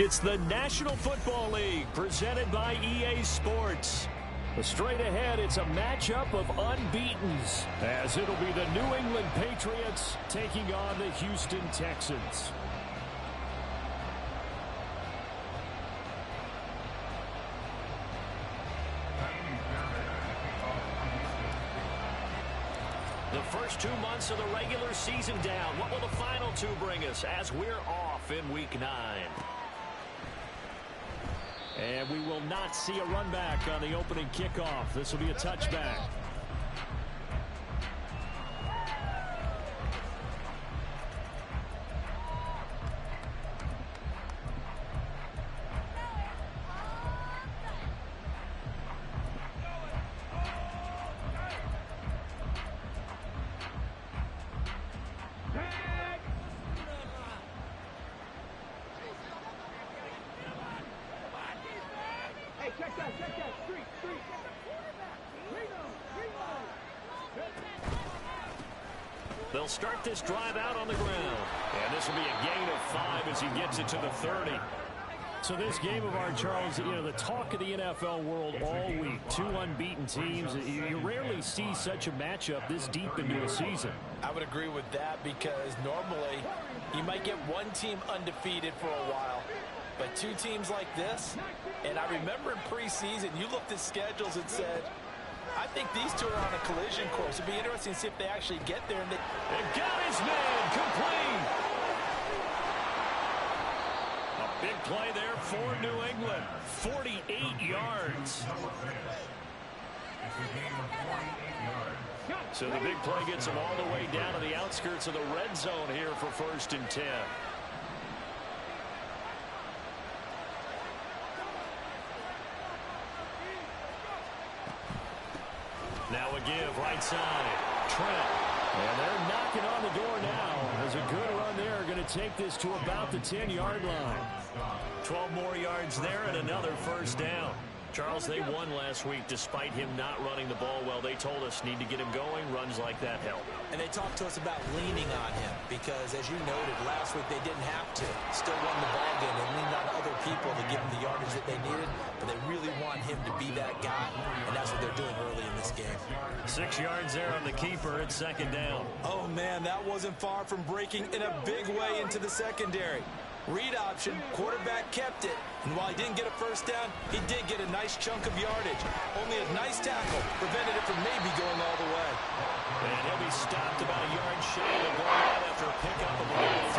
It's the National Football League presented by EA Sports. Straight ahead, it's a matchup of unbeatens, as it'll be the New England Patriots taking on the Houston Texans. The first 2 months of the regular season down. What will the final two bring us as we're off in Week 9? And we will not see a run back on the opening kickoff. This will be a touchback. They'll start this drive out on the ground. And this will be a gain of 5 as he gets it to the 30. So this game of ours, Charles, you know, the talk of the NFL world all week. Two unbeaten teams. You rarely see such a matchup this deep into a season. I would agree with that because normally you might get one team undefeated for a while. But two teams like this, and I remember in preseason, you looked at schedules and said, I think these two are on a collision course. It'd be interesting to see if they actually get there. And got his man complete. A big play there for New England. 48 yards. So the big play gets them all the way down to the outskirts of the red zone here for 1st and 10. Now a give, right side. Trent. And they're knocking on the door now. There's a good run there. Going to take this to about the 10-yard line. 12 more yards there and another 1st down. Charles, they won last week despite him not running the ball well. They told us need to get him going. Runs like that help. And they talked to us about leaning on him because, as you noted, last week they didn't have to. Still won the ball game. They leaned on other people to give them the yardage that they needed, but they really want him to be that guy, and that's what they're doing early in this game. 6 yards there on the keeper at 2nd down. Oh, man, that wasn't far from breaking in a big way into the secondary. Read option, quarterback kept it, and while he didn't get a 1st down, he did get a nice chunk of yardage. Only a nice tackle prevented it from maybe going all the way. And he'll be stopped about a yard shy of going out after a pickup of about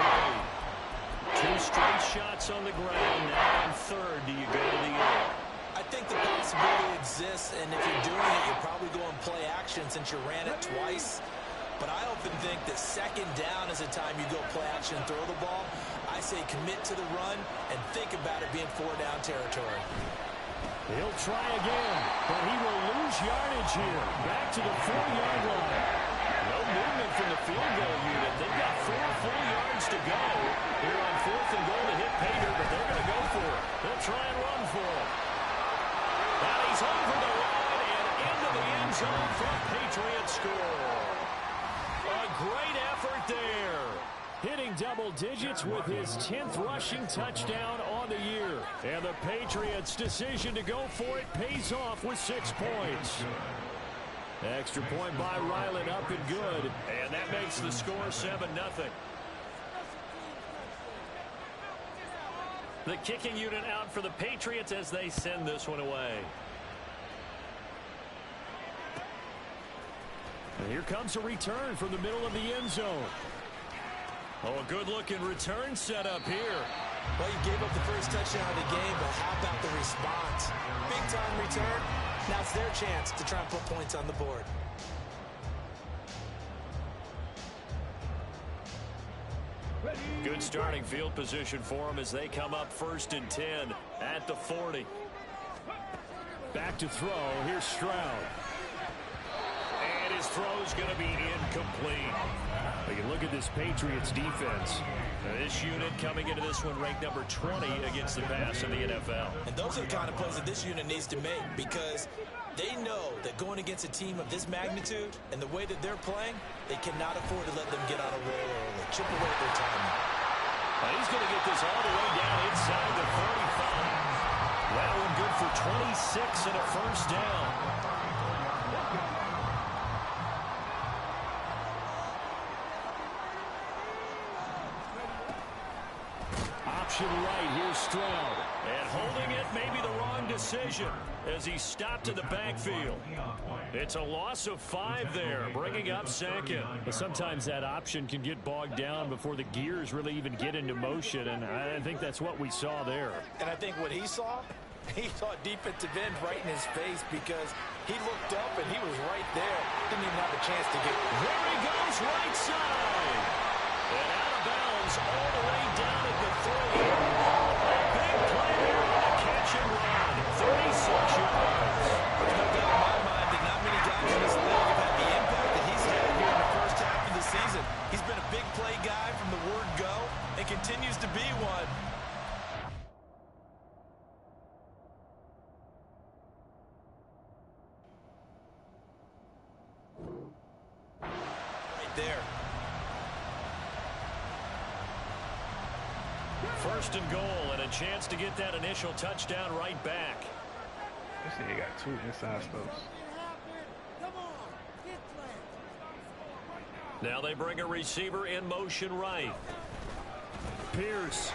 3. 2 straight shots on the ground. Now on 3rd, do you go to the air? I think the possibility exists, and if you're doing it, you're probably going play action since you ran it twice. But I often think that 2nd down is the time you go play action and throw the ball. I say commit to the run and think about it being 4-down territory. He'll try again, but he will lose yardage here. Back to the 4-yard line. No movement from the field goal unit. They've got 4 full yards to go. Here on 4th and goal to hit Pater, but they're going to go for it. They'll try and run for it. And he's over the line and into the end zone for a Patriot score. A great effort there. Hitting double digits with his 10th rushing touchdown on the year. And the Patriots' decision to go for it pays off with 6 points. Extra point by Ryland, up and good. And that makes the score 7-0. The kicking unit out for the Patriots as they send this one away. And here comes a return from the middle of the end zone. Oh, a good-looking return set up here. Well, you gave up the 1st touchdown of the game, but how about the response? Big-time return. Now it's their chance to try and put points on the board. Good starting field position for them as they come up 1st and 10 at the 40. Back to throw. Here's Stroud. And his throw's going to be incomplete. You can look at this Patriots defense. Now this unit coming into this one ranked number 20 against the pass in the NFL. And those are the kind of plays that this unit needs to make because they know that going against a team of this magnitude and the way that they're playing, they cannot afford to let them get on a roll early. Chip away at their timing. And he's going to get this all the way down inside the 45. That one good for 26 and a first down. Option right, here's Stroud. And holding it may be the wrong decision as he stopped in the backfield. It's a loss of 5 there, bringing up second. But sometimes that option can get bogged down before the gears really even get into motion, and I think that's what we saw there. And I think what he saw defensive end right in his face because he looked up and he was right there. Didn't even have a chance to get. There he goes, right side. And out of bounds all the way down at the 3. A big play there on a catch and run. 36 yards. There's no doubt in my mind that not many guys in this league have had the impact that he's had here in the first half of the season. He's been a big play guy from the word go and continues to be one. There. First and goal, and a chance to get that initial touchdown right back. This thing got 2 inside stops. Now they bring a receiver in motion right. Pierce.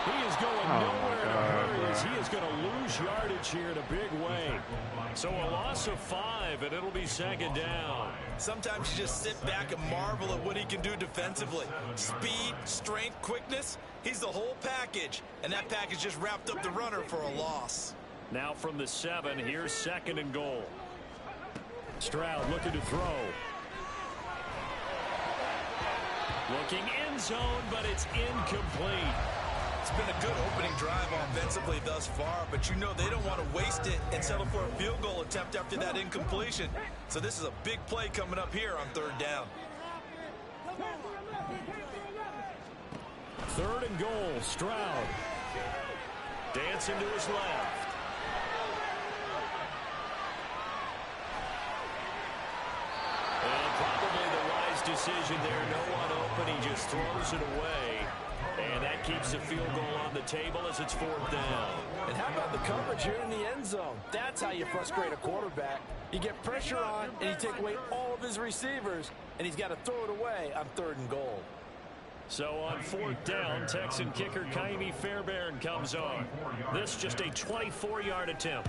He is going nowhere in a hurry as he is going to lose yardage here in a big way. So a loss of 5, and it'll be second down. Sometimes you just sit back and marvel at what he can do defensively. Speed, strength, quickness. He's the whole package. And that package just wrapped up the runner for a loss. Now from the 7, here's second and goal. Stroud looking to throw. Looking end zone, but it's incomplete. It's been a good opening drive offensively thus far, but you know they don't want to waste it and settle for a field goal attempt after that incompletion. So this is a big play coming up here on 3rd down. 3rd and goal, Stroud. Dancing to his left. And probably the wise decision there. No one open. He just throws it away. And that keeps the field goal on the table as it's 4th down. And how about the coverage here in the end zone? That's how you frustrate a quarterback. You get pressure on, and you take away all of his receivers, and he's got to throw it away on 3rd and goal. So on 4th down, Texan kicker Kaimi Fairbairn comes on. This just a 24-yard attempt.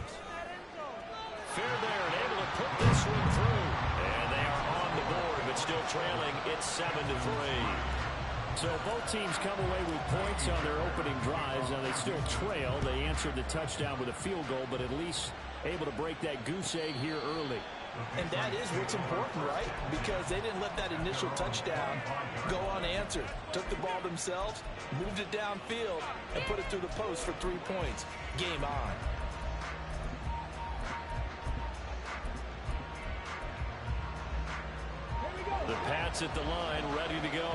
Fairbairn able to put this one through. And they are on the board, but still trailing. It's 7-3. So both teams come away with points on their opening drives. Now they still trail. They answered the touchdown with a field goal, but at least able to break that goose egg here early. And that is what's important, right? Because they didn't let that initial touchdown go unanswered. Took the ball themselves, moved it downfield, and put it through the post for 3 points. Game on. The Pats at the line, ready to go.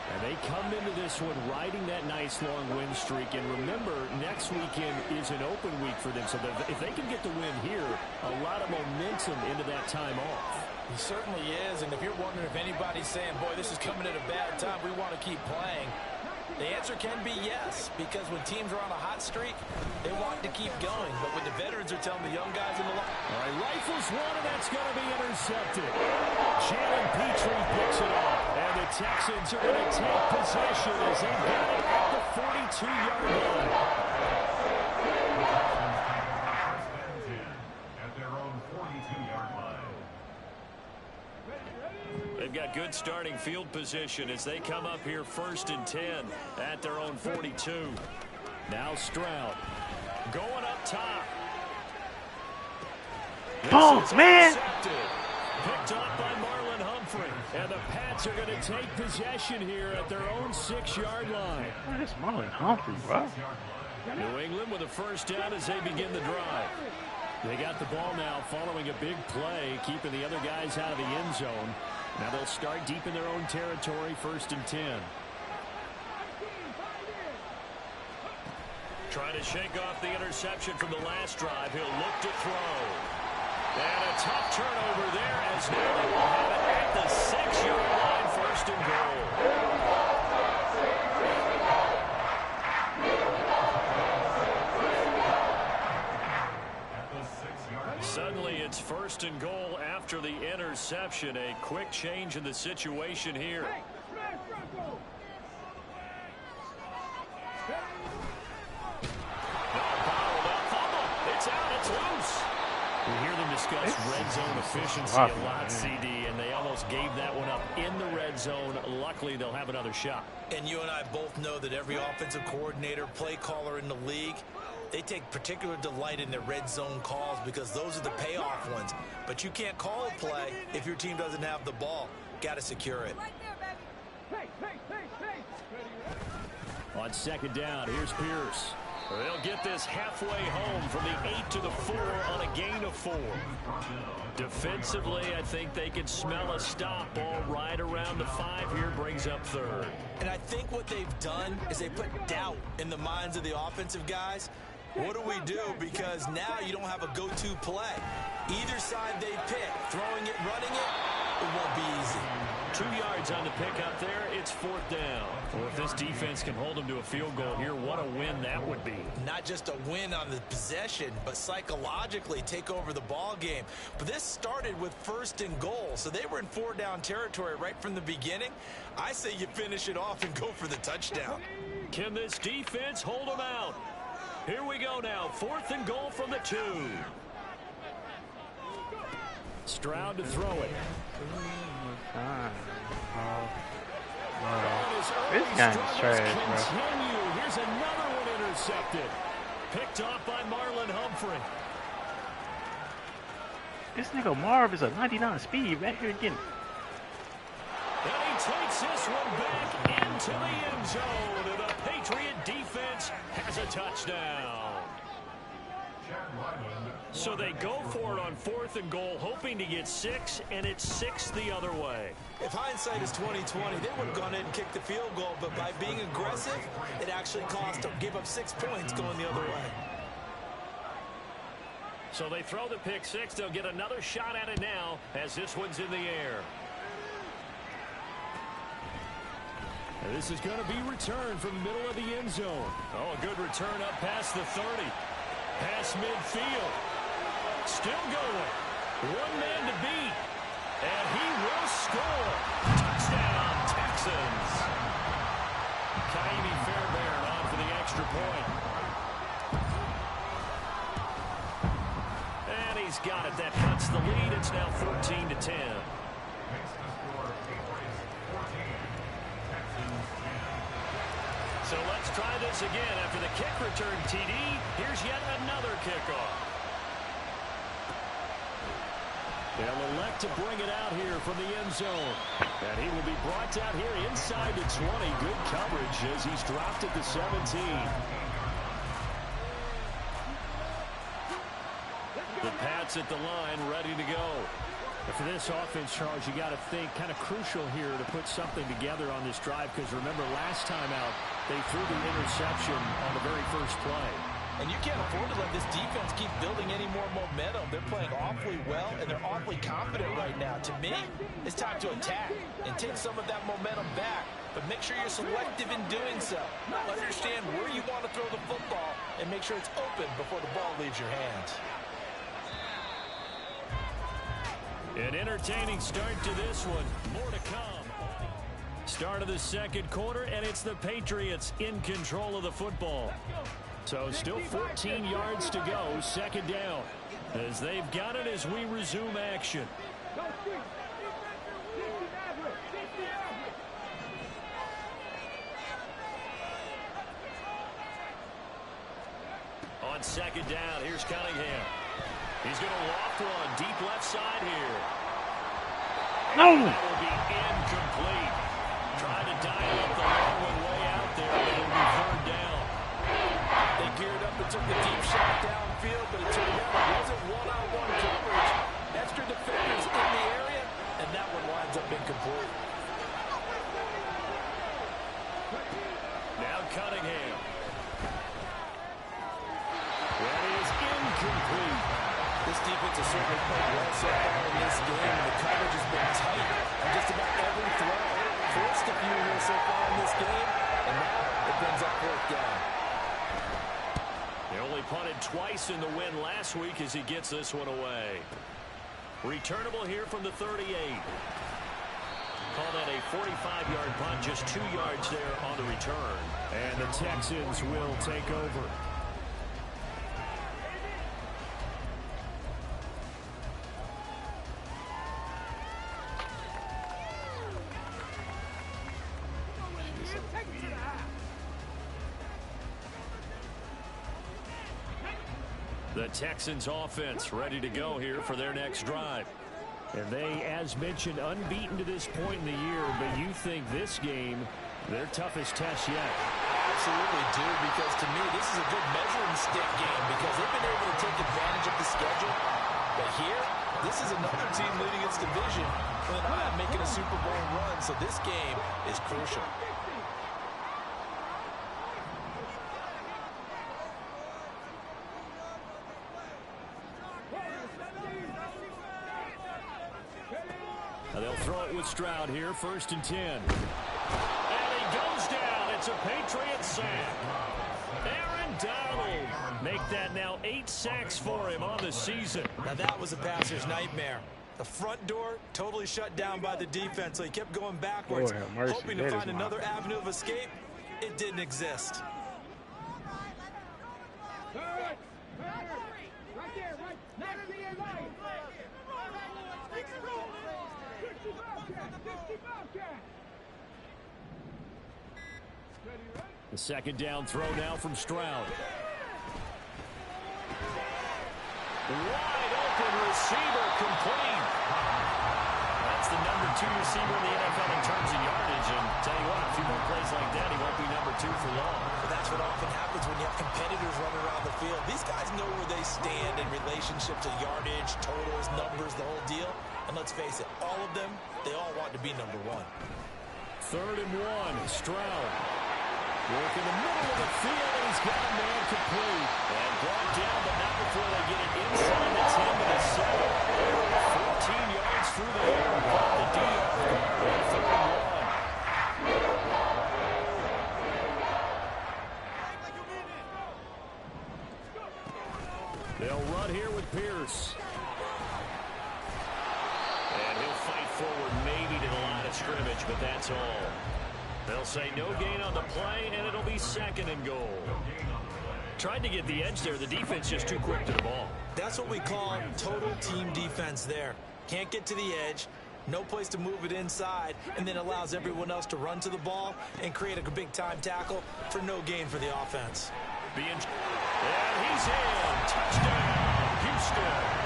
And they come into this one riding that nice long win streak. And remember, next weekend is an open week for them. So if they can get the win here, a lot of momentum into that time off. He certainly is. And if you're wondering if anybody's saying, boy, this is coming at a bad time, we want to keep playing, the answer can be yes. Because when teams are on a hot streak, they want to keep going. But when the veterans are telling the young guys in the line. All right, rifles one, and that's going to be intercepted. Jalen Petrie picks it up. And the Texans are going to take possession as they get it at the 42-yard line. At their own 42-yard line. They've got good starting field position as they come up here 1st and 10 at their own 42. Now Stroud going up top. Boom, man! Picked up by Marlon Humphrey. And the Pats are going to take possession here at their own 6-yard line. What is Marlon Humphrey, bro? New England with a first down as they begin the drive. They got the ball now following a big play, keeping the other guys out of the end zone. Now they'll start deep in their own territory, 1st and 10. Trying to shake off the interception from the last drive. He'll look to throw. And a tough turnover there as now they will have it at the 6-yard line, 1st and goal. Suddenly it's 1st and goal after the interception. A quick change in the situation here. It's out. It's loose. We hear them discuss red zone efficiency a lot, CD, and they almost gave that one up in the red zone. Luckily, they'll have another shot. And you and I both know that every offensive coordinator, play caller in the league, they take particular delight in their red zone calls because those are the payoff ones. But you can't call a play if your team doesn't have the ball. Got to secure it. On 2nd down, here's Pierce. They'll get this halfway home from the 8 to the 4 on a gain of 4. Defensively, I think they can smell a stop. Ball right around the 5 here, brings up 3rd. And I think what they've done is they put doubt in the minds of the offensive guys. What do we do? Because now you don't have a go-to play. Either side they pick, throwing it, running it won't be easy. 2 yards on the pickup there. It's 4th down. Well, if this defense can hold them to a field goal here, what a win that would be. Not just a win on the possession, but psychologically take over the ball game. But this started with 1st and goal, so they were in 4-down territory right from the beginning. I say you finish it off and go for the touchdown. Can this defense hold them out? Here we go now. 4th and goal from the 2. Stroud to throw it. This guy's trash, bro. Here's another one intercepted. Picked off by Marlon Humphrey. This nigga Marv is a 99 speed right here again. And he takes this one back into the end zone. And the Patriot defense has a touchdown. So they go for it on 4th and goal, hoping to get 6, and it's 6 the other way. If hindsight is 20/20, they would have gone in and kicked the field goal, but by being aggressive, it actually cost them. Give up 6 points going the other way. So they throw the pick 6. They'll get another shot at it now as this one's in the air. And this is going to be returned from the middle of the end zone. Oh, a good return up past the 30. Past midfield. Still going. One man to beat. And he will score. Touchdown, Texans. Kaimi Fairbairn on for the extra point. And he's got it. That cuts the lead. It's now 14-10. So let's try this again. After the kick return TD, here's yet another kickoff. They'll elect to bring it out here from the end zone. And he will be brought out here inside the 20. Good coverage as he's dropped at the 17. The Pats at the line, ready to go. For this offense, Charles, you got to think kind of crucial here to put something together on this drive, because remember last time out they threw the interception on the very first play. And you can't afford to let this defense keep building any more momentum. They're playing awfully well, and they're awfully confident right now. To me, it's time to attack and take some of that momentum back, but make sure you're selective in doing so. Understand where you want to throw the football and make sure it's open before the ball leaves your hands. An entertaining start to this one. More to come. Start of the second quarter, and it's the Patriots in control of the football. So still 14 yards to go, 2nd down. As they've got it as we resume action. On 2nd down, here's Cunningham. He's going to loft one deep left side here. No! That will be incomplete. Trying to dial up the long one way out there, but it'll be 3rd down. They geared up and took the deep shot downfield, but it turned out it wasn't one-on-one coverage. Extra defenders in the area, and that one winds up incomplete. Now Cunningham. That is incomplete. This defense has certainly played well so far in this game, and the coverage has been tight on just about every throw. Forced a few here so far in this game, and now it brings up 4th down. They only punted twice in the win last week as he gets this one away. Returnable here from the 38. Call that a 45-yard punt, just 2 yards there on the return. And the Texans will take over. The Texans offense ready to go here for their next drive. And they, as mentioned, unbeaten to this point in the year, but you think this game, their toughest test yet? I absolutely do, because to me, this is a good measuring stick game because they've been able to take advantage of the schedule. But here, this is another team leading its division and making a Super Bowl run, so this game is crucial. They'll throw it with Stroud here, 1st and 10. And he goes down. It's a Patriots sack. Aaron Donald make that now 8 sacks for him on the season. Now that was a passer's nightmare. The front door totally shut down by the defense, so he kept going backwards, hoping to find another avenue of escape. It didn't exist. The 2nd down throw now from Stroud. Wide open receiver, complete. That's the number 2 receiver in the NFL in terms of yardage. And tell you what, a few more plays like that, he won't be number 2 for long. But that's what often happens when you have competitors running around the field. These guys know where they stand in relationship to yardage, totals, numbers, the whole deal. And let's face it, all of them, they all want to be number 1. 3rd and 1, Stroud. Work in the middle of the field, and he's got a man complete. And brought down, but not before they get it inside the 10 to the 7. 14 yards through the air, caught the D off. 3rd and 1. They'll run here with Pierce. And he'll fight forward maybe to the line of scrimmage, but that's all. They'll say no gain on the play, and it'll be 2nd and goal. Tried to get the edge there. The defense just too quick to the ball. That's what we call total team defense there. Can't get to the edge, no place to move it inside, and then allows everyone else to run to the ball and create a big-time tackle for no gain for the offense. And he's in. Touchdown, Houston.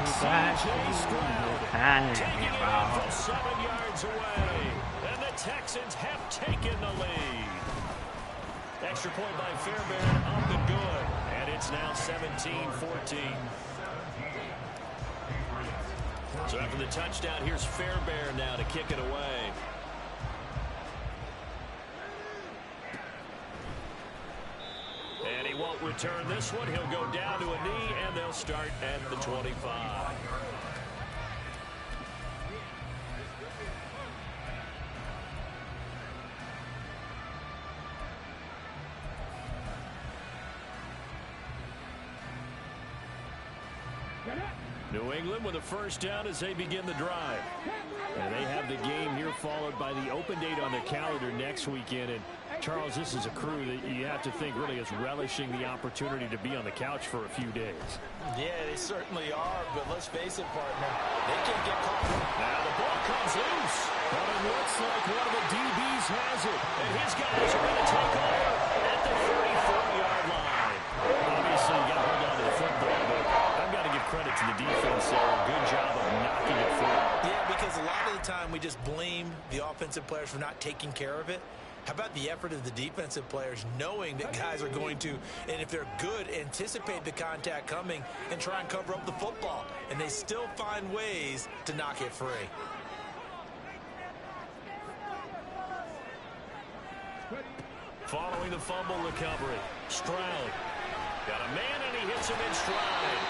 C.J. Stroud taking it in from 7 yards away. And the Texans have taken the lead. Extra point by Fairbairn, up and good. And it's now 17-14. So after the touchdown, here's Fairbairn now to kick it away. And he won't return this one. He'll go down to a knee, and they'll start at the 25. New England with a 1st down as they begin the drive. And they have the game here followed by the open date on the calendar next weekend. And Charles, this is a crew that you have to think really is relishing the opportunity to be on the couch for a few days. Yeah, they certainly are, but let's face it, partner, they can't get caught. Now the ball comes loose, but it looks like one of the DBs has it, and his guys are going to take over at the 34-yard line. Obviously, you got to hold on to the football, but I've got to give credit to the defense there. A good job of knocking it free. Yeah, because a lot of the time we just blame the offensive players for not taking care of it. How about the effort of the defensive players knowing that guys are going to, and if they're good, anticipate the contact coming and try and cover up the football. And they still find ways to knock it free. Following the fumble recovery, Stroud got a man and he hits him in stride.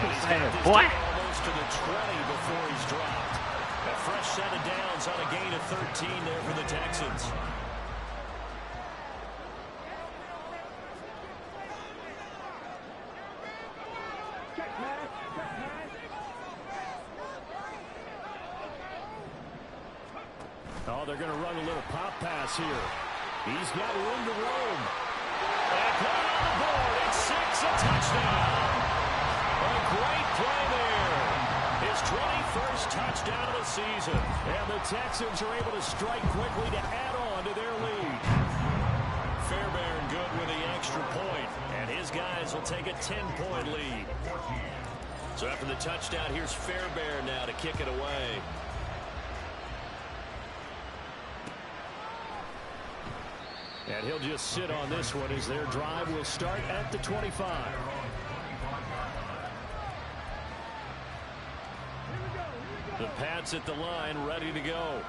And he's got this almost to the 20 before he's dropped. A fresh set of downs on a gain of 13 there for the Texans. Oh, they're going to run a little pop pass here. He's got room to roam. And put it on the board. It's 6, a touchdown. A great play there. His 21st touchdown of the season. And the Texans are able to strike quickly to add on to their lead. Fairbairn good with the extra point. And his guys will take a 10-point lead. So after the touchdown, here's Fairbairn now to kick it away. And he'll just sit on this one as their drive will start at the 25. The Pats at the line, ready to go.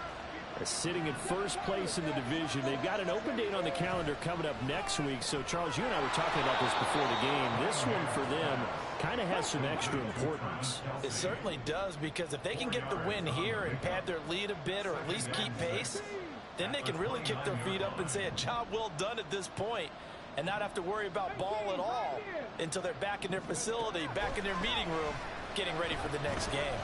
They're sitting in first place in the division. They've got an open date on the calendar coming up next week. So, Charles, you and I were talking about this before the game. This one for them kind of has some extra importance. It certainly does, because if they can get the win here and pad their lead a bit or at least keep pace, then they can really kick their feet up and say a job well done at this point and not have to worry about ball at all until they're back in their facility, back in their meeting room, getting ready for the next game.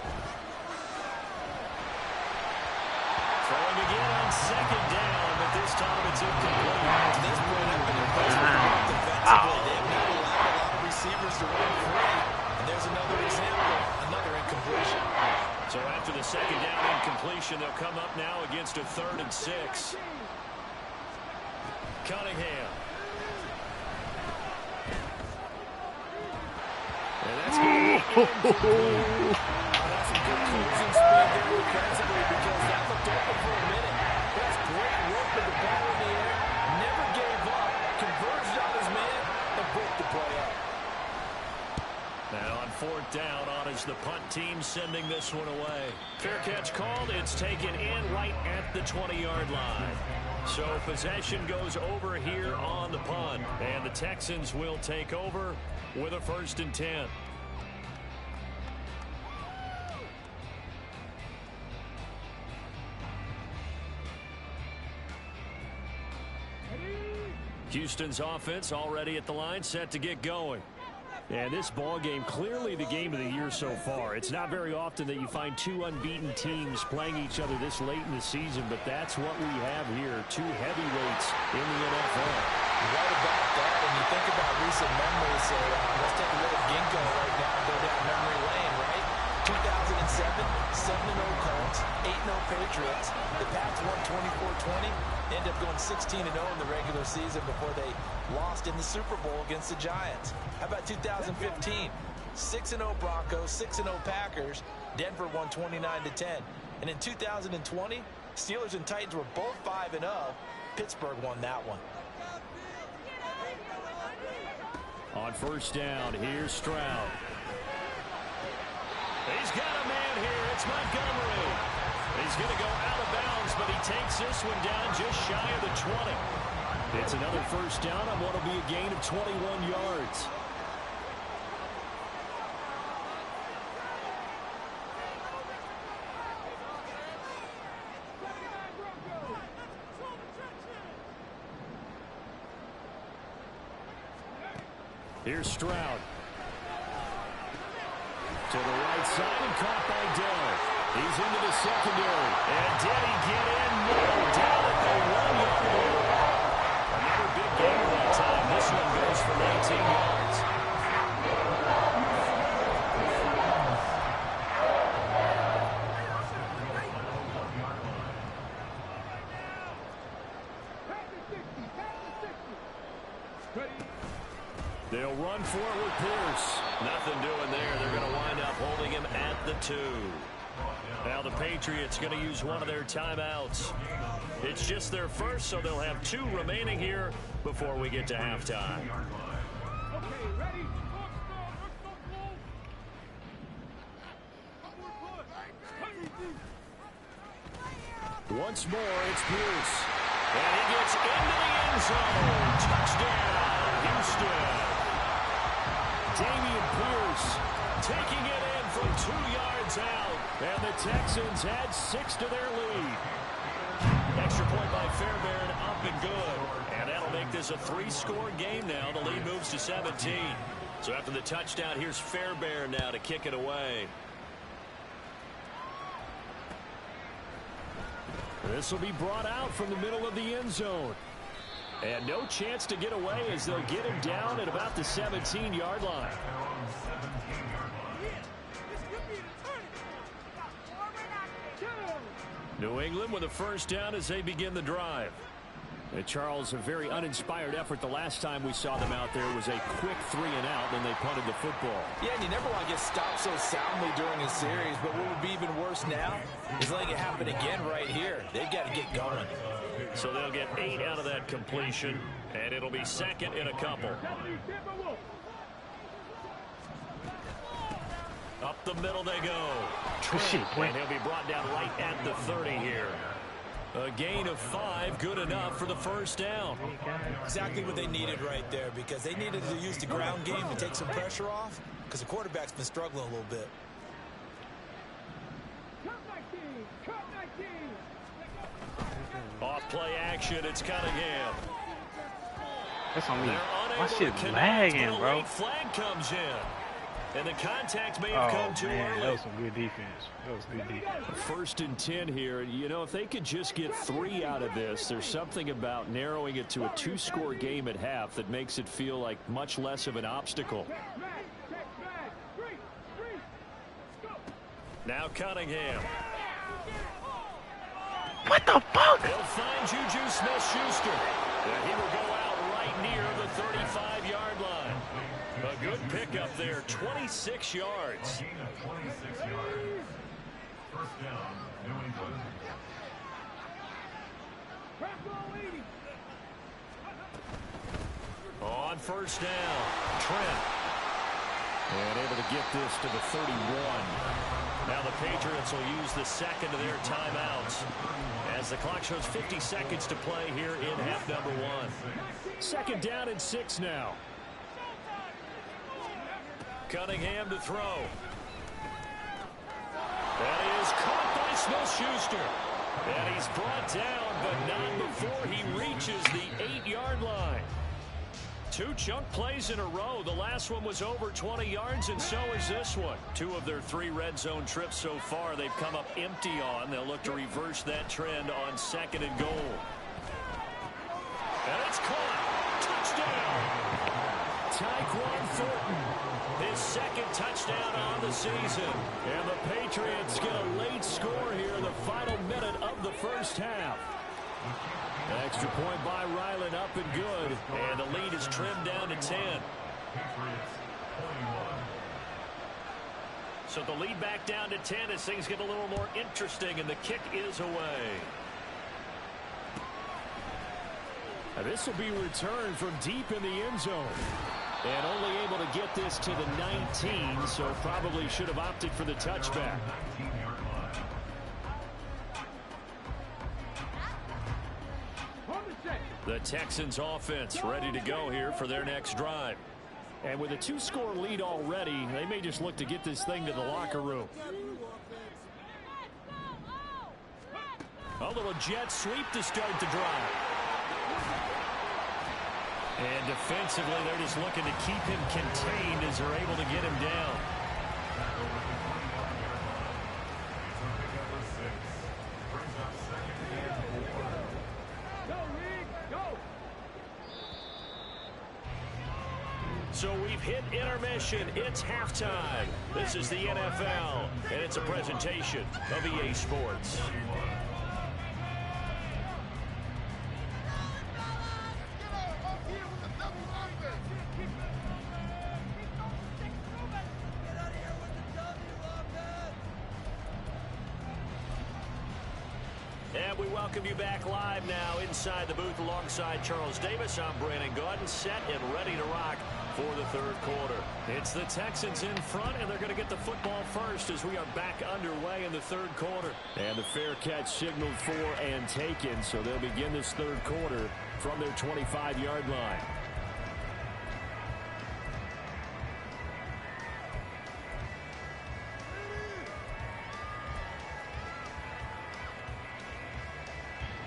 Throwing again on second down, but this time it's incomplete. At this point, I've been impressed with them defensively. They have not allowed a lot of receivers to run free. And there's another example, another incompletion. So after the second down incompletion, they'll come up now against a 3rd and 6. Cunningham. And that's going to be That's some good cruising speed there defensively, because that looked open for a minute. That's great work with the ball in the air. Never gave up. Converged on his man and broke the play up. Now on 4th down, on is the punt team sending this one away. Fair catch called. It's taken in right at the 20-yard line. So possession goes over here on the punt. And the Texans will take over with a 1st and 10. Houston's offense already at the line, set to get going. And this ball game, clearly the game of the year so far. It's not very often that you find 2 unbeaten teams playing each other this late in the season, but that's what we have here. 2 heavyweights in the NFL. Right about that, and you think about recent memories, so let's take a little ginkgo right now and go down memory lane, right? 2007, 7-0 Colts, 8-0 Patriots. The Pats won 24-20, ended up going 16-0 in the regular season before they lost in the Super Bowl against the Giants. How about 2015? 6-0 Broncos, 6-0 Packers. Denver won 29-10. And in 2020, Steelers and Titans were both 5-0. Pittsburgh won that one. On 1st down, here's Stroud. He's got a man here. It's Montgomery. He's going to go out of bounds, but he takes this one down just shy of the 20. It's another 1st down on what will be a gain of 21 yards. Here's Stroud. To the right side and caught by Dell. He's into the secondary. And did he get in? No, down at the 1-yard line. Another big game that time. This one goes for 19 yards. They'll run for it with Pierce. Nothing doing there. They're going to wind up holding him at the 2. Now the Patriots going to use one of their timeouts. It's just their first, so they'll have 2 remaining here before we get to halftime. Once more, it's Pierce. And he gets into the end zone. Touchdown, Houston. Damian Pierce taking it in from 2 yards out. And the Texans add 6 to their lead. Extra point by Fairbairn, up and good. And that'll make this a 3-score game now. The lead moves to 17. So after the touchdown, here's Fairbairn now to kick it away. This will be brought out from the middle of the end zone. And no chance to get away as they'll get him down at about the 17-yard line. New England with a first down as they begin the drive. And Charles, a very uninspired effort the last time we saw them out there was a quick 3-and-out, then they punted the football. Yeah, and you never want to get stopped so soundly during a series, but what would be even worse now is letting it happen again right here. They've got to get going. So they'll get 8 out of that completion, and it'll be second and a couple. Up the middle they go. And he'll be brought down right at the 30 here. A gain of 5, good enough for the first down. Exactly what they needed right there, because they needed to use the ground game to take some pressure off, because the quarterback's been struggling a little bit. Off play action, it's Cunningham. That's on me. My shit's lagging, bro. Flag comes in. And the contact may have come too early. That was some good defense. That was good defense. First and 10 here. You know, if they could just get 3 out of this, there's something about narrowing it to a 2-score game at half that makes it feel like much less of an obstacle. Now Cunningham. What the fuck? He'll find Juju Smith-Schuster. And he will go out right near the 35-yard line. A good pickup there, 26 yards. A gain of 26 yards. First down, New England. On first down, Trent. And able to get this to the 31. Now the Patriots will use the second of their timeouts as the clock shows 50 seconds to play here in half number 1. Second down and 6 now. Cunningham to throw. That is caught by Smith-Schuster. And he's brought down, but not before he reaches the 8-yard line. 2 chunk plays in a row. The last one was over 20 yards, and so is this one. 2 of their 3 red zone trips so far they've come up empty on. They'll look to reverse that trend on second and goal. And it's caught. Touchdown. Tyquan Thornton. His second touchdown on the season. And the Patriots get a late score here in the final minute of the first half. Extra point by Ryland, up and good. And the lead is trimmed down to 10. So the lead back down to 10 as things get a little more interesting, and the kick is away. Now this will be returned from deep in the end zone. And only able to get this to the 19, so probably should have opted for the touchback. The Texans offense ready to go here for their next drive. And with a 2-score lead already, they may just look to get this thing to the locker room. A little jet sweep to start the drive. And defensively, they're just looking to keep him contained as they're able to get him down. So we've hit intermission. It's halftime. This is the NFL, and it's a presentation of EA Sports. And we welcome you back live now inside the booth alongside Charles Davis. I'm Brandon Gaudin, set and ready to rock for the third quarter. It's the Texans in front, and they're going to get the football first as we are back underway in the third quarter. And the fair catch signaled for and taken, so they'll begin this third quarter from their 25-yard line.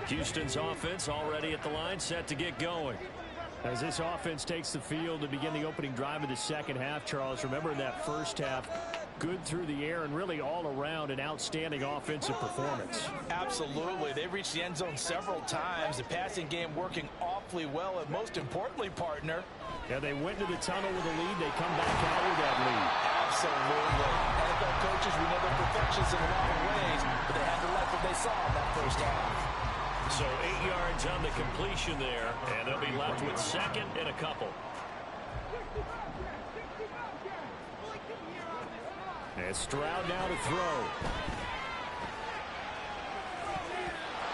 Houston's offense already at the line, set to get going. As this offense takes the field to begin the opening drive of the second half, Charles, remember in that first half, good through the air and really all around an outstanding offensive performance. Absolutely. They reached the end zone several times. The passing game working awfully well, and most importantly, partner. Yeah, they went to the tunnel with a lead. They come back out with that lead. Absolutely. NFL coaches, we know they're perfectionists in a lot of ways, but they had to like what they saw in that first half. So 8 yards on the completion there, and they'll be left with second and a couple. And Stroud now to throw.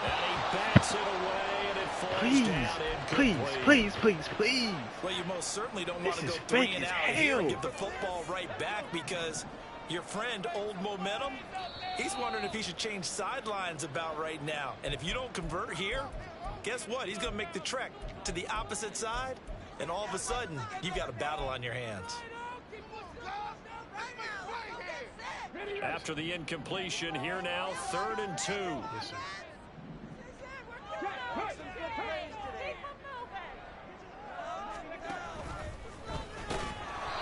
And he bats it away, and it falls down incomplete. Please. Well, you most certainly don't want to go 3 and out here and give the football right back, because your friend, Old Momentum, he's wondering if he should change sidelines about right now. And if you don't convert here, guess what? He's going to make the trek to the opposite side, and all of a sudden, you've got a battle on your hands. After the incompletion, here now, 3rd and 2. Yes, sir.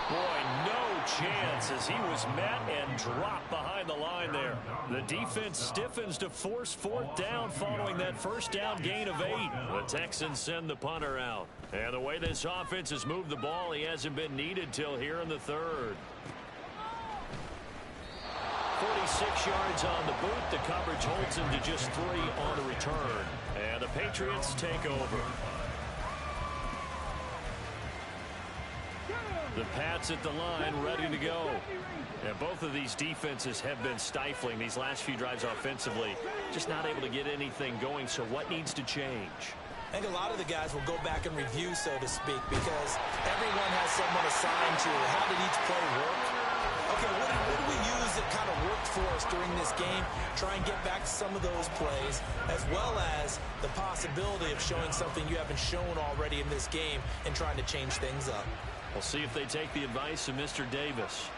Boy, no chance as he was met and dropped behind the line there. The defense stiffens to force 4th down following that first down gain of 8. The Texans send the punter out. And the way this offense has moved the ball, he hasn't been needed till here in the 3rd. 46 yards on the boot. The coverage holds him to just 3 on the return. And the Patriots take over. The Pats at the line, ready to go. And both of these defenses have been stifling these last few drives offensively. Just not able to get anything going, so what needs to change? I think a lot of the guys will go back and review, so to speak, because everyone has someone assigned to how did each play work. Okay, what did we use that kind of worked for us during this game? Try and get back to some of those plays, as well as the possibility of showing something you haven't shown already in this game and trying to change things up. We'll see if they take the advice of Mr. Davis.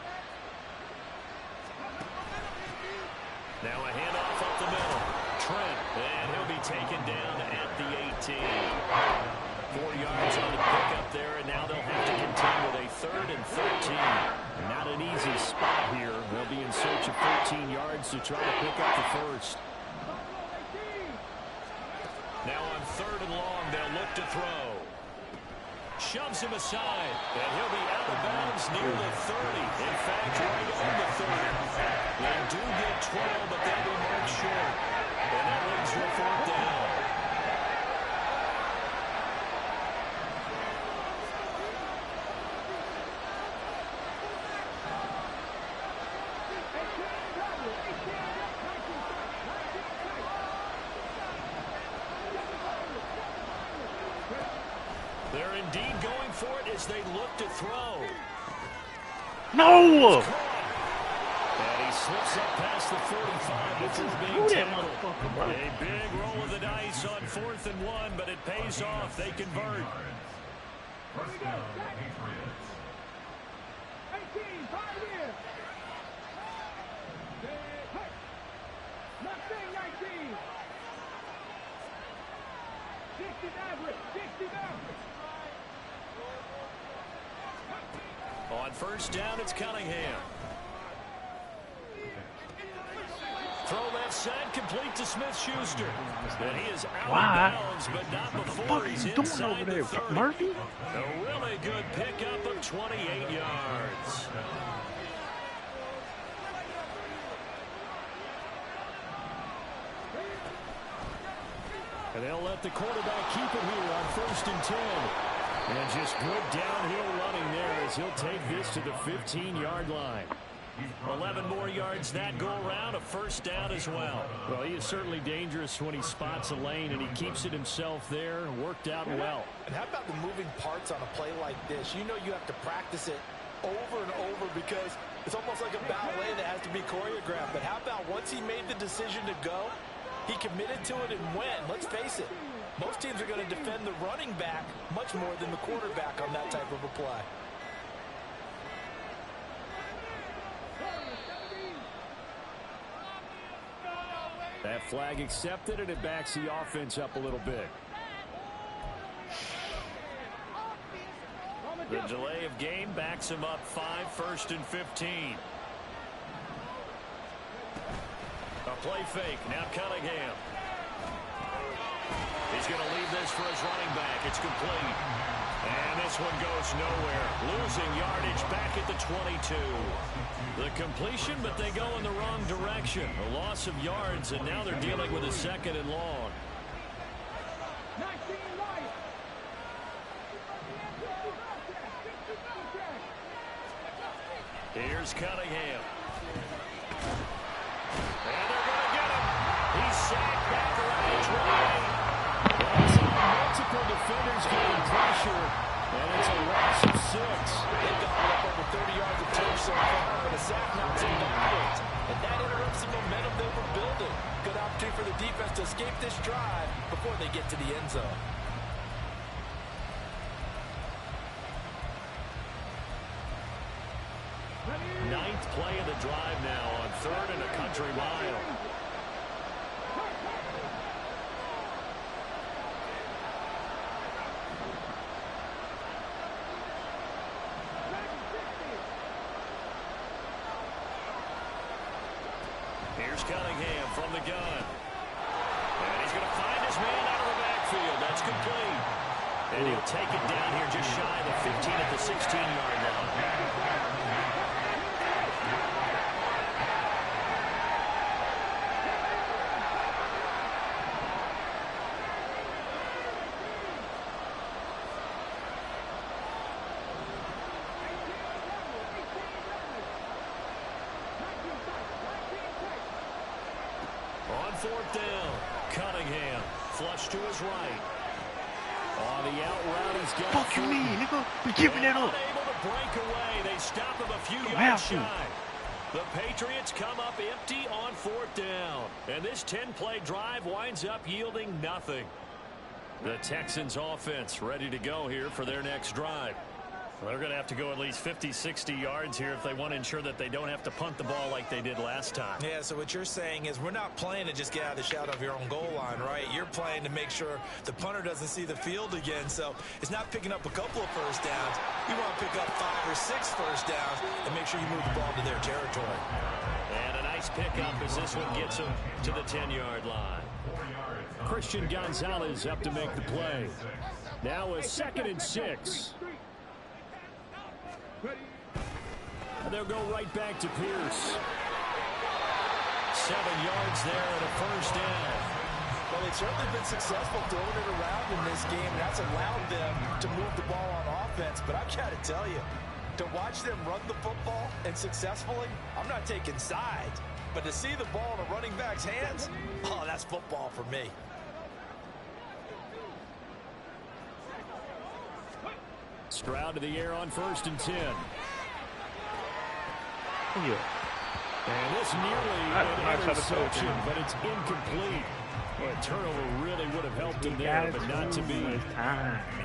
Now a handoff up the middle. Trent, and he'll be taken down at the 18. 4 yards on the pickup there, and now they'll have to contend with a 3rd and 13. Not an easy spot here. They'll be in search of 13 yards to try to pick up the first. Now on 3rd and long, they'll look to throw. Shoves him aside, and he'll be out of bounds near the 30. In fact, right on the 30. They do get 12, but they'll be marked short. And that leaves for 4th down. They're indeed going for it as they look to throw. No! And he slips up past the 45 before being tackled. A big roll of the dice on 4th and 1, but it pays off. They convert. First down, Patriots. 18, 5 here. 19. 60 average. On 1st down, it's Cunningham. Throw left side, complete to Smith-Schuster. And he is out of bounds, but not before he's inside the 30. Murphy? A really good pickup of 28 yards. And they'll let the quarterback keep it here on 1st and 10. And just good downhill running there as he'll take this to the 15-yard line. 11 more yards that go around, a 1st down as well. Well, he is certainly dangerous when he spots a lane, and he keeps it himself there. Worked out well. And how about the moving parts on a play like this? You know you have to practice it over and over because it's almost like a ballet that has to be choreographed. But how about once he made the decision to go, he committed to it and went. Let's face it, most teams are going to defend the running back much more than the quarterback on that type of a play. That flag accepted, and it backs the offense up a little bit. The delay of game backs him up 5, 1st and 15. A play fake. Now Cunningham. He's going to leave this for his running back. It's complete. And this one goes nowhere. Losing yardage back at the 22. The completion, but they go in the wrong direction. A loss of yards, and now they're dealing with a 2nd and long. Here's Cunningham. And they're going to get him. He's sacked back right away. Multiple defenders getting pressure, and it's a loss of 6. They've gotten up over 30 yards of turf so far, but a sack knocks them backwards. And that interrupts the momentum they were building. Good opportunity for the defense to escape this drive before they get to the end zone. Ninth play of the drive now on 3rd and a country mile. Here's Cunningham from the gun. And he's going to find his man out of the backfield. That's complete. And he'll take it down here just shy of the 15 at the 16-yard line. On 4th down, Cunningham flush to his right. On the out route, he's got Fuck you mean, nigga? We giving it up. Unable to break away. They stop him a few yards shy. The Patriots come up empty on 4th down. And this 10-play drive winds up yielding nothing. The Texans offense ready to go here for their next drive. Well, they're going to have to go at least 50, 60 yards here if they want to ensure that they don't have to punt the ball like they did last time. Yeah, so what you're saying is we're not playing to just get out of the shadow of your own goal line, right? You're playing to make sure the punter doesn't see the field again. So it's not picking up a couple of first downs. You want to pick up 5 or 6 first downs and make sure you move the ball to their territory. And a nice pickup as this one gets them to the 10-yard line. Christian Gonzalez up to make the play. Now a 2nd and 6. And they'll go right back to Pierce. 7 yards there and a first down. Well, they've certainly been successful throwing it around in this game. And that's allowed them to move the ball on offense. But I've got to tell you, to watch them run the football and successfully, I'm not taking sides. But to see the ball in a running back's hands, oh, that's football for me. Stroud to the air on 1st and 10. Yeah. And this nearly an interception, but it's incomplete. Well, a turnover really would have helped him there, but not to be.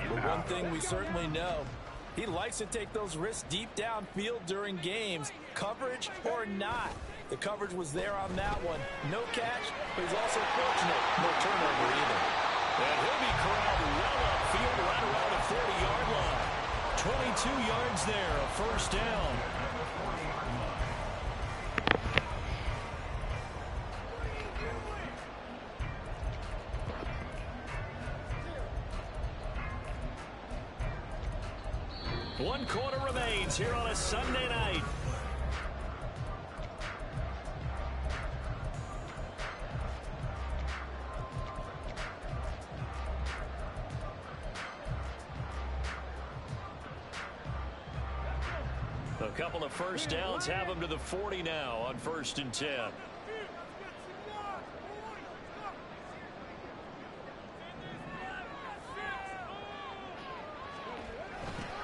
But one thing we certainly know, he likes to take those risks deep downfield during games, coverage or not. The coverage was there on that one. No catch, but he's also fortunate. No turnover either. And he'll be corralled well upfield right around the 40-yard line. 22 yards there, a first down. One quarter remains here on a Sunday night. A couple of first downs have them to the 40 now on 1st and 10.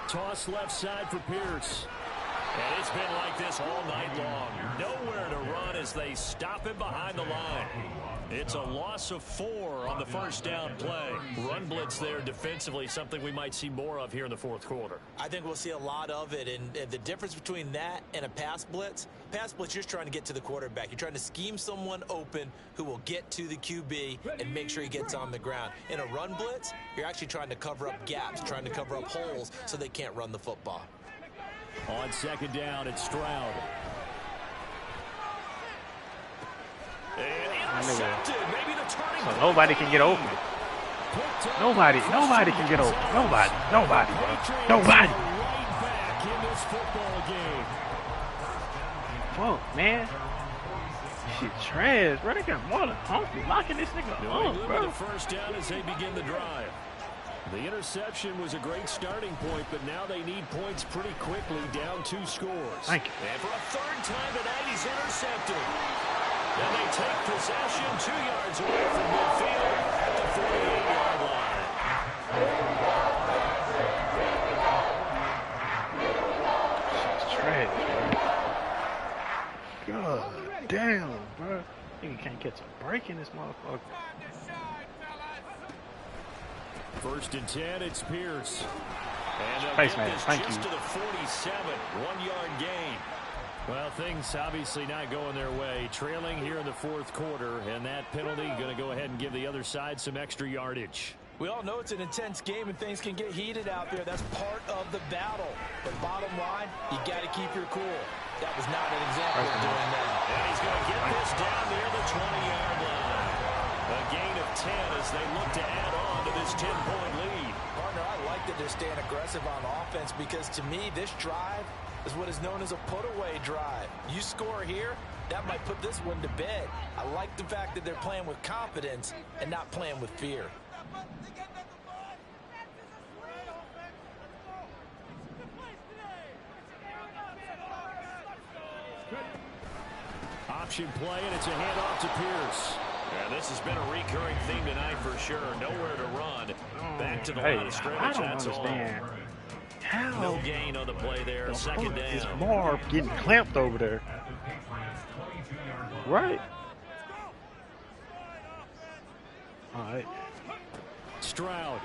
Toss left side for Pierce. And it's been like this all night long. Nowhere to run as they stop him behind the line. It's a loss of 4 on the first down play. Run blitz there defensively, something we might see more of here in the fourth quarter. I think we'll see a lot of it, and the difference between that and a pass blitz, you're just trying to get to the quarterback. You're trying to scheme someone open who will get to the QB and make sure he gets on the ground. In a run blitz, you're actually trying to cover up gaps, trying to cover up holes so they can't run the football. On second down, it's Stroud. And intercepted. Maybe the turning So nobody can get open. Nobody can get open. Nobody. Right back in this football game. Whoa, man. Shit trash, bro. They got more than Humphrey locking this nigga up, bro. The first down as they begin the drive. The interception was a great starting point, but now they need points pretty quickly, down 2 scores. Thank you. And for a third time tonight, he's intercepted. And they take possession 2 yards away from midfield at the 48-yard line. Shit's trash, bro. God damn, bro. Nigga can't catch a break in this motherfucker. First and 10, it's Pierce. And Face man, thank just you. to the 47, 1-yard gain. Well, things obviously not going their way. Trailing here in the fourth quarter, and that penalty going to go ahead and give the other side some extra yardage. We all know it's an intense game and things can get heated out there. That's part of the battle. But bottom line, you got to keep your cool. That was not an example of doing that. And he's going to get this down near the 20-yard line. A gain of 10 as they look to add on to this 10-point lead. Partner, I like that they're staying aggressive on offense because to me, this drive is what is known as a put-away drive. You score here, that might put this one to bed. I like the fact that they're playing with confidence and not playing with fear. Option play, and it's a handoff to Pierce. And this has been a recurring theme tonight for sure. Nowhere to run. Back to the line of scrimmage. I don't That's understand. all. How No gain on the play there. the Second fuck is down. Marv getting clamped over there? Right. All right. Stroud.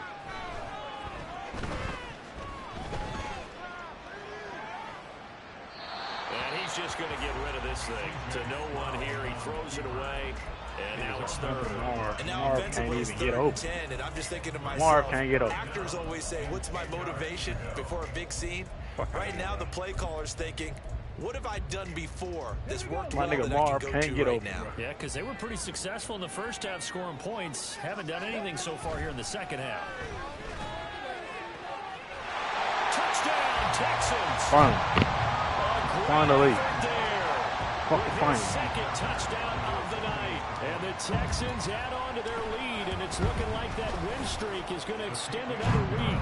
And he's just going to get rid of this thing. To no one here. He throws it away. And now it's third. And now Marv can't offensively, it's even get 3rd open. and 10, and I'm just thinking to myself, Marv can't get open. actors always say, what's my motivation before a big scene? Right now, the play caller's thinking, what have I done before? This worked My well nigga that Marv I can go can't to get right open, now. bro. Yeah, because they were pretty successful in the first half scoring points. Haven't done anything so far here in the second half. Touchdown, Texans. Finally. Fucking finally. Second touchdown of the night. And the Texans add on to their lead, and it's looking like that win streak is going to extend another week.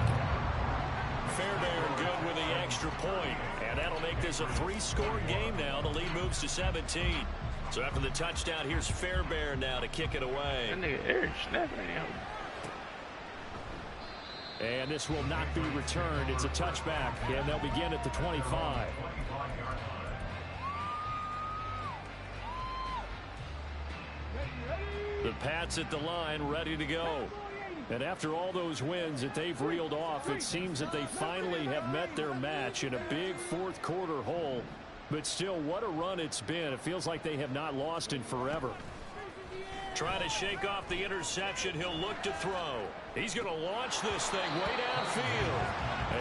Fairbairn good with the extra point, and that'll make this a 3-score game now. The lead moves to 17. So after the touchdown, here's Fairbairn now to kick it away. That nigga Eric snapping at him. And this will not be returned. It's a touchback, and they'll begin at the 25. The Pats at the line, ready to go. And after all those wins that they've reeled off, it seems that they finally have met their match in a big fourth quarter hole. But still, what a run it's been. It feels like they have not lost in forever. Trying to shake off the interception. He'll look to throw. He's going to launch this thing way downfield.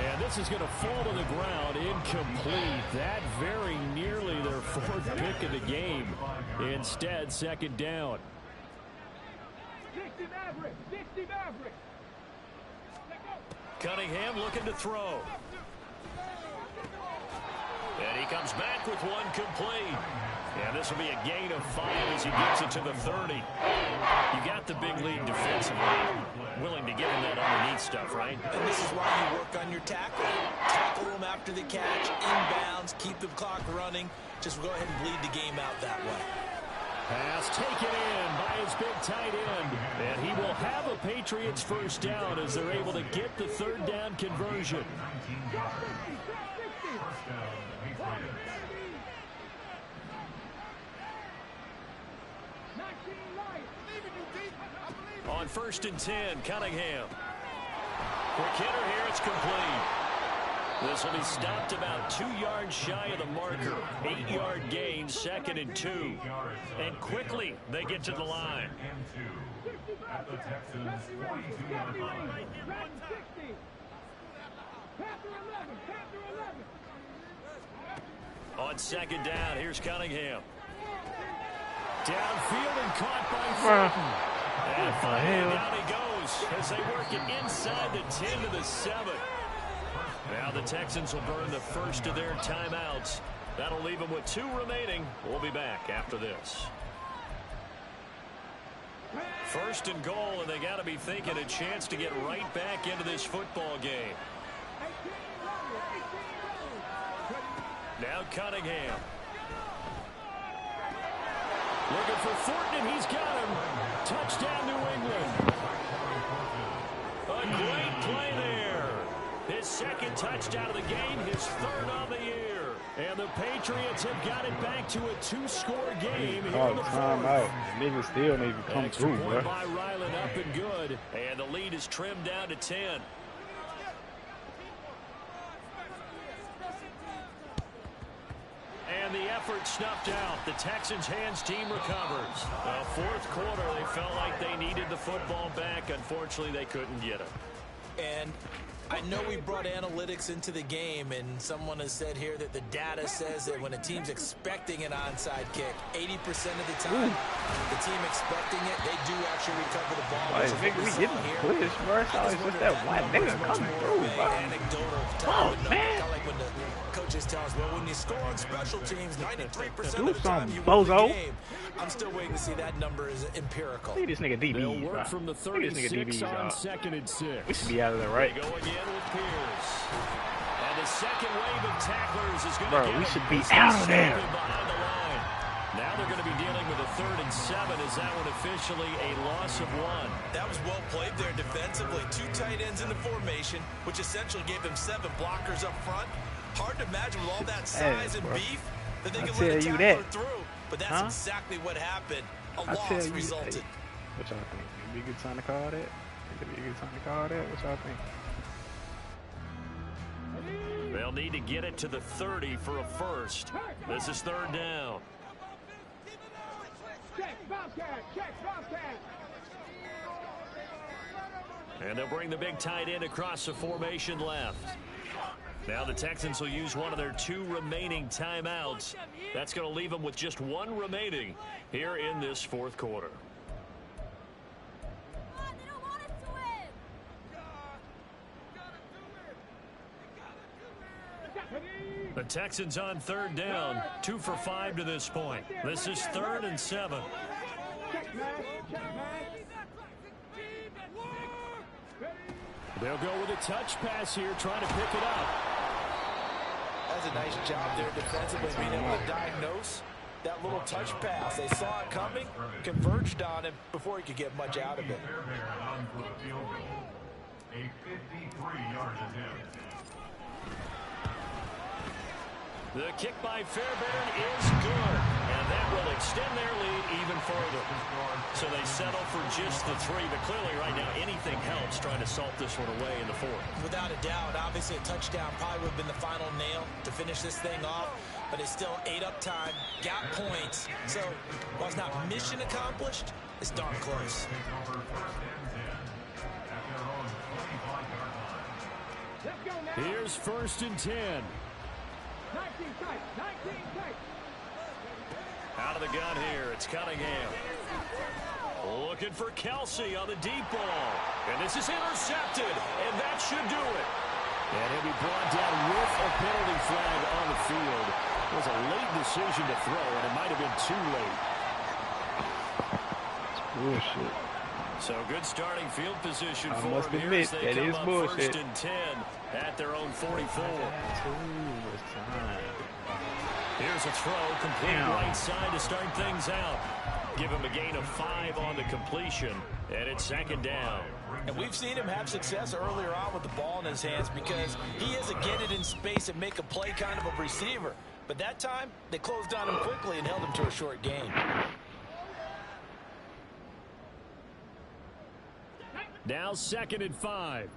And this is going to fall to the ground incomplete. That very nearly their 4th pick of the game. Instead, second down. Cunningham looking to throw. And he comes back with one complete. And this will be a gain of 5 as he gets it to the 30. You got the big lead defensively. Willing to give him that underneath stuff, right? And this is why you work on your tackle. Tackle them after the catch, inbounds, keep the clock running. Just go ahead and bleed the game out that way. Pass taken in by his big tight end. And he will have a Patriots first down as they're able to get the 3rd down conversion. On 1st and 10, Cunningham. Quick hitter here, it's complete. This will be stopped about 2 yards shy of the marker. 8-yard gain, 2nd and 2. And quickly, they get to the line. At the Texans' 42-yard line. On 2nd down, here's Cunningham. Downfield and caught by Fulton. And finally down he goes as they work it inside the 10 to the 7. Now the Texans will burn the first of their timeouts. That'll leave them with 2 remaining. We'll be back after this. 1st and goal, and they got to be thinking a chance to get right back into this football game. Now Cunningham. Looking for Thornton, and he's got him. Touchdown, New England. A great play there. His 2nd touchdown of the game, his 3rd on the year. And the Patriots have got it back to a 2-score game here in the 4th. Niggas still need to come through, bro. By Ryland, up and good. And the lead is trimmed down to 10. And the effort snuffed out. The Texans' hands team recovers. 4th quarter, they felt like they needed the football back. Unfortunately, they couldn't get it. And I know we brought analytics into the game, and someone has said here that the data says that when a team's expecting an onside kick, 80% of the time, the team expecting it, they do actually recover the ball. Like, nigga, we getting push, bro. It's always just that one nigga coming through, bro. Oh, man. Kind of like when the coaches tell us, well, when you score on special teams, 93% of the time you bozo. win the game. I'm still waiting to see that number is empirical. Look at this nigga They'll DBs, work bro. from the Look at this 36 nigga DBs, on bro. 2nd and 6. We should be out of there, right? They go again with Pierce. And the second wave of tacklers is going to Bro, get we him. should be out of there. Behind the line. Now they're going to be dealing with a 3rd and 7. Is that one officially a loss of 1? That was well played there defensively. 2 tight ends in the formation, which essentially gave them 7 blockers up front. Hard to imagine with all that size and beef that they could let a tackler through. But that's exactly what happened. A loss resulted. What y'all think? It'd be a good time to call that? It'd be a good time to call that? What y'all think? They'll need to get it to the 30 for a first. This is 3rd down. And they'll bring the big tight end across the formation left. Now the Texans will use one of their 2 remaining timeouts. That's going to leave them with just 1 remaining here in this 4th quarter. The Texans on 3rd down, 2 for 5 to this point. This is 3rd and 7. They'll go with a touch pass here, trying to pick it up. That's a nice job there defensively, being able to diagnose that little touch pass. They saw it coming, converged on him before he could get much out of it. A 53-yard attempt. The kick by Fairbairn is good, and that will extend their lead even further. So they settle for just the 3, but clearly right now anything helps trying to salt this one away in the 4th. Without a doubt, obviously a touchdown probably would have been the final nail to finish this thing off, but it's still ate up time, got points. So while it's not mission accomplished, it's darn close. Here's 1st and 10. Out of the gun here, it's Cunningham. Looking for Kelsey on the deep ball. And this is intercepted, and that should do it. And he'll be brought down with a penalty flag on the field. It was a late decision to throw, and it might have been too late. Bullshit. So good starting field position I for must them admit, here as they that come is up bullshit. 1st and 10 at their own 44. Here's a throw, complete right side to start things out. Give him a gain of 5 on the completion, and it's 2nd down. And we've seen him have success earlier on with the ball in his hands because he is a get it in space and make a play kind of a receiver. But that time, they closed on him quickly and held him to a short gain. Now 2nd and 5.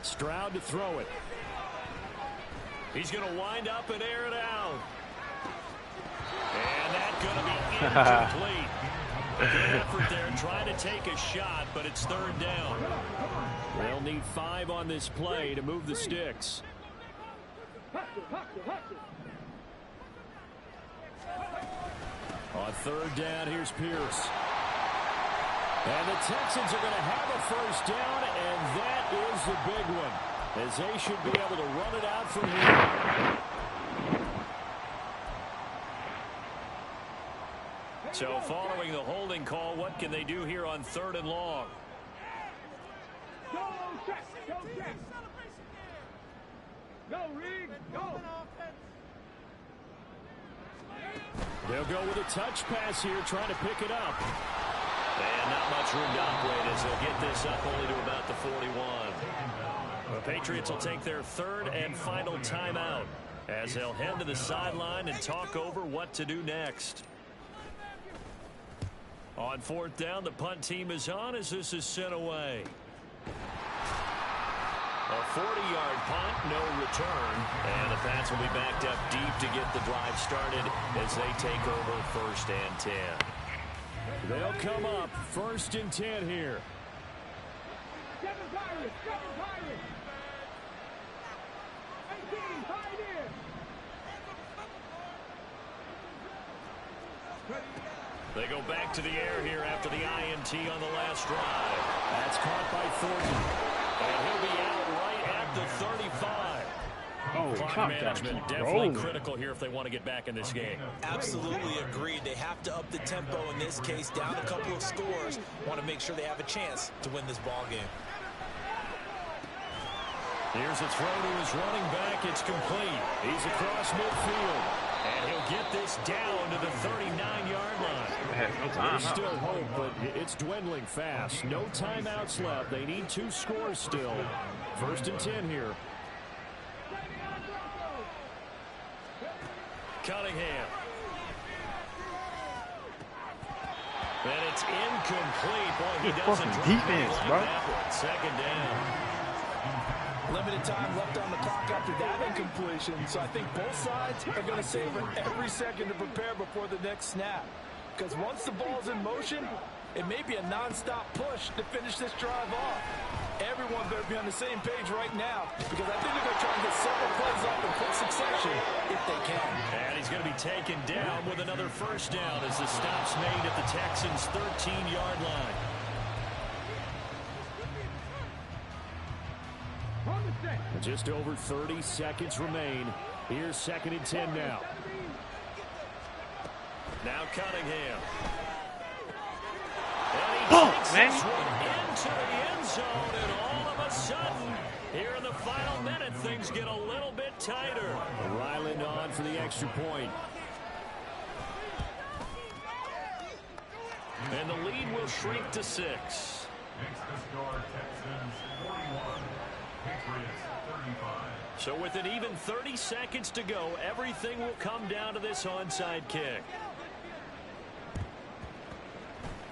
Stroud to throw it. He's going to wind up and air it out. And that's going to be incomplete. Good effort there trying to take a shot, but it's 3rd down. They'll need 5 on this play to move the sticks. On 3rd down, here's Pierce. And the Texans are going to have a 1st down, and that is the big one, as they should be able to run it out from here. So following the holding call, what can they do here on 3rd and long? Go, check, go, check. Go, Reed, go. They'll go with a touch pass here, trying to pick it up. And not much room to operate as they'll get this up only to about the 41. The Patriots will take their 3rd and final timeout as they'll head to the sideline and talk over what to do next. On 4th down, the punt team is on as this is sent away. A 40-yard punt, no return. And the Pats will be backed up deep to get the drive started as they take over 1st and 10. They'll come up 1st and 10 here. Seven Pirates, 18, tied in. They go back to the air here after the INT on the last drive. That's caught by Thornton. And he'll be out right at the 35. Oh, Clock management definitely critical here if they want to get back in this game. Absolutely agreed. They have to up the tempo in this case, down a couple of scores. Want to make sure they have a chance to win this ball game. Here's a throw to his running back. It's complete. He's across midfield. And he'll get this down to the 39-yard line. There's still hope, but it's dwindling fast. No timeouts left. They need 2 scores still. 1st and 10 here. Cunningham. And it's incomplete. Boy, he doesn't drop defense, like bro. That one. 2nd down. Limited time left on the clock after that incompletion, so I think both sides are going to savor every second to prepare before the next snap. Because once the ball's in motion, it may be a non-stop push to finish this drive off. Everyone better be on the same page right now, because I think they're going to try and get several plays up in quick succession if they can. And he's going to be taken down with another 1st down as the stop's made at the Texans' 13-yard line. Just over 30 seconds remain. Here's 2nd and 10 now. Now Cunningham. And he takes this one into the end zone, and all of a sudden, here in the final minute, things get a little bit tighter. Ryland on for the extra point. And the lead will shrink to 6. Makes the score Texans 41, Patriots 35. So with an even 30 seconds to go, everything will come down to this onside kick.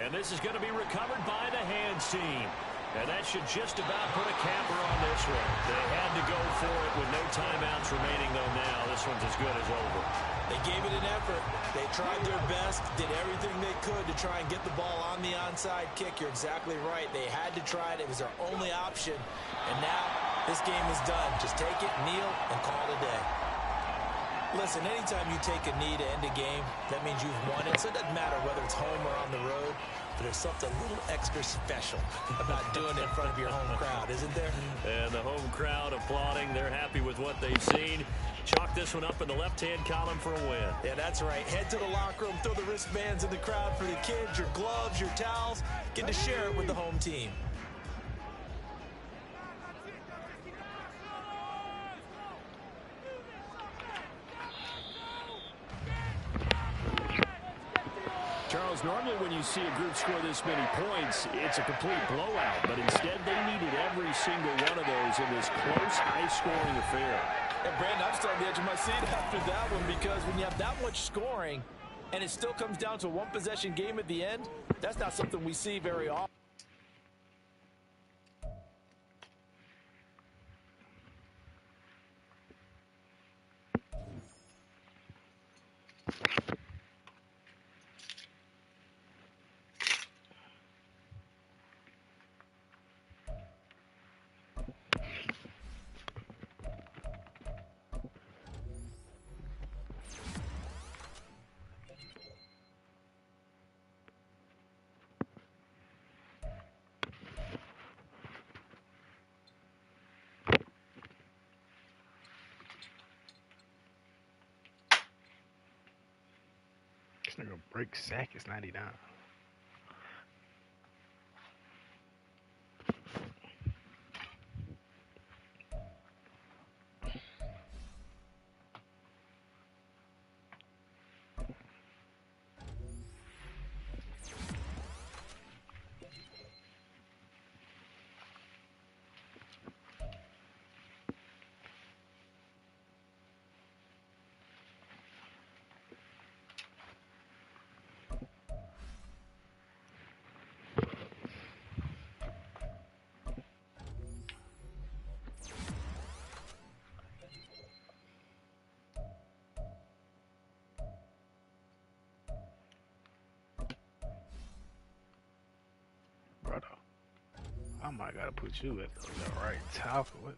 And this is going to be recovered by the hands team. And that should just about put a capper on this one. They had to go for it with no timeouts remaining, though now this one's as good as over. They gave it an effort. They tried their best, did everything they could to try and get the ball on the onside kick. You're exactly right. They had to try it. It was their only option. And now this game is done. Just take it, kneel, and call it a day. Listen, anytime you take a knee to end a game, that means you've won it. So it doesn't matter whether it's home or on the road. But there's something a little extra special about doing it in front of your home crowd, isn't there? And the home crowd applauding. They're happy with what they've seen. Chalk this one up in the left-hand column for a win. Yeah, that's right. Head to the locker room, throw the wristbands in the crowd for the kids, your gloves, your towels. Get to share it with the home team. Charles, normally when you see a group score this many points, it's a complete blowout. But instead, they needed every single one of those in this close, high-scoring affair. And Brandon, I'm still on the edge of my seat after that one because when you have that much scoring and it still comes down to a one-possession game at the end, that's not something we see very often. This nigga break sack is 99. Brother, I might gotta put you at the right tackle. What?